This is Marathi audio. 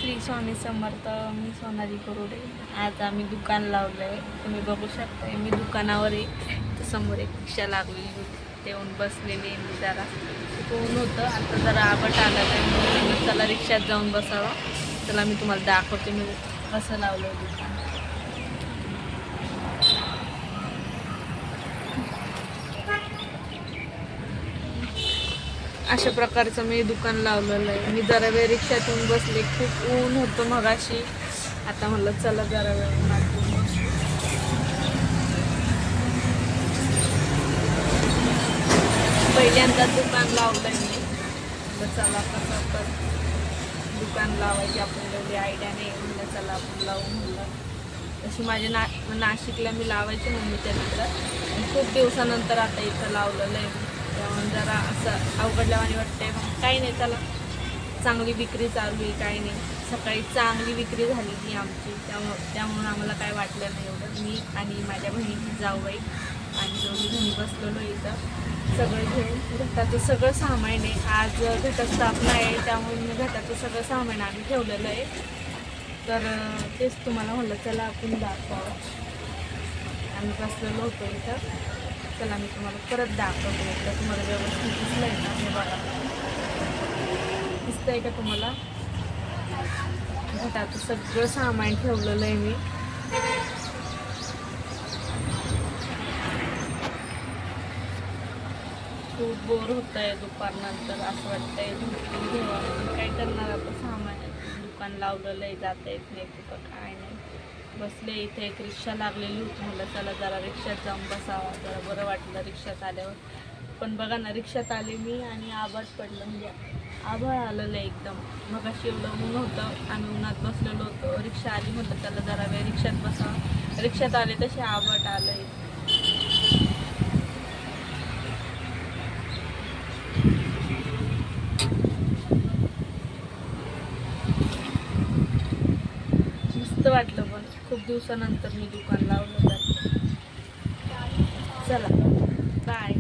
श्री स्वामी समर्थ. मी सोनाली करोडे. आज आम्ही दुकान लावलं आहे. तुम्ही बघू शकता मी दुकानावर आहे. तर समोर एक रिक्षा लागलेली होती, तेवून बसलेली आहे मी. जरा ऊन होतं, आता जरा आबट आलं तर चला रिक्षात जाऊन बसावं. चला मी तुम्हाला दाखवते मी कसं लावलं आहे दुकान. अशा प्रकारचं मी दुकान लावलेलं आहे. मी जरा वेळ रिक्षातून बसले, खूप ऊन होतं मगाशी. आता म्हणलं चला जरा वेळ उन्हातून बसू. पहिल्यांदा दुकान लावलंय मी. चला कसं तर दुकान लावायची आपल्याला एवढी आयडिया नाही. म्हणलं चला आपण लावू. म्हणलं तशी माझ्या नाशिकला मी लावायची मम्मीच्या नंतर, खूप दिवसानंतर आता इथं लावलेलं आहे. त्यामुळे जरा असं अवघडल्यावानी वाटतंय. मग काही नाही, चला चांगली विक्री चालू आहे. काही नाही, सकाळी चांगली विक्री झाली ती आमची. त्यामुळे आम्हाला काय वाटलं नाही एवढं. मी आणि माझ्या बहिणीची जाऊबाई आणि दोन्ही जणी बसलेलो इथं सगळं घेऊन. घटाचं सगळं सामान आहे. आज घटस्थापना आहे, त्यामुळे मी घटाचं सगळं सामान आम्ही ठेवलेलं आहे. तर तेच तुम्हाला म्हणलं चला आपण दाखवावं. आम्ही बसलेलो होतो इथं. चला मी तुम्हाला परत दाखवते. तर तुम्हाला व्यवस्थित दिसलं आहे ना, हे बघा दिसतंय का तुम्हाला. घटाचं सगळं सामान ठेवलेलं आहे मी. खूप बोर होत आहे दुपारनंतर. असं वाटतंय झोपून घेऊन. काय करणार आता, सामान दुकान लावलेलं आहे, जाता येत नाही कुठं, काय नाही. बसले इथे. एक रिक्षा लागलेली होती, मला चला जरा रिक्षात जाऊन बसावा. जरा बरं वाटलं रिक्षात आल्यावर. पण बघा ना, रिक्षात आले मी आणि आभाळ पडलं, म्हणजे आभाळ आलेलं आहे एकदम. मग अशी एवढं ऊन होतं, आम्ही उन्हात बसलेलो होतो. रिक्षा आली, म्हटलं चला जरा वेळ रिक्षात बसावं. रिक्षात आले तसे आभाळ आलं आहे. मस्त वाटलं, पण खूप दिवसानंतर मी दुकान लावलं. तर चला बाय.